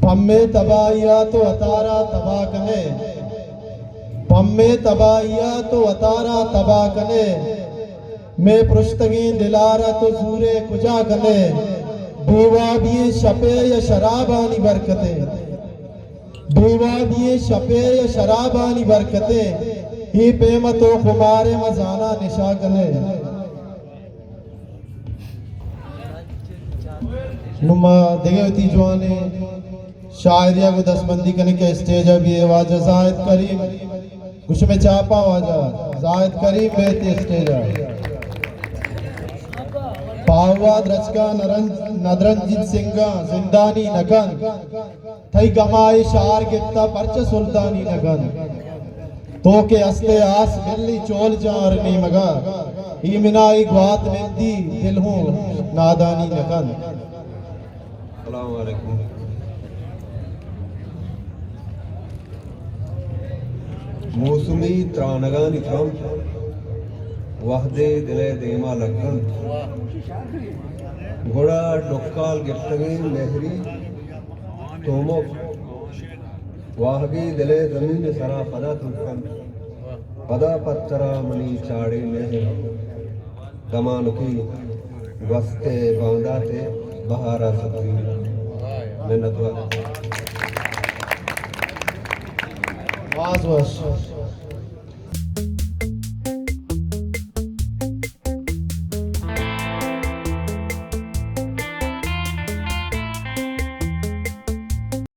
पम्मे तबाइया तो अतारा तबा कने, पम्मे तबाइया तो अतारा तबा कने, मैं पुरुश्तगी दिलारा तो जूरे कुजा कने, बीवा भी शपे या शराबानी बरकते, बीवा भी शपे या शराबानी बरकते, ही पेमतो खुमारे मजाना निशा कने। नुमा देवती जवाने शायरिया को दसबंदी करने के स्टेज अभी आवाज जाहिद करीम कुछ में चापा आवाजा जाहिद करीम बेहते स्टेज पाववाद रचका नदरंजित सिंगा जिंदानी नगन थई गमाई शार गिफ्ता परच सुल्तानी नगन तो के अस्ते आस मिली चोल जार नी मगा ही मिनाई ग्वात मिलदी दिल हूं नादानी नगन। अस्सलाम वालेकुम। मौसमी त्रानगानी थम वहदे दिले देमा लगन घोड़ा डोकाल गिफ्तगी लहरी तोमो वाहगी दिले जमीन सरा पदा तुफन पदा पत्तरा मनी चाड़े लहर दमानुकी वस्ते बांदा थे बहारा सब्जी मेहनत वाला।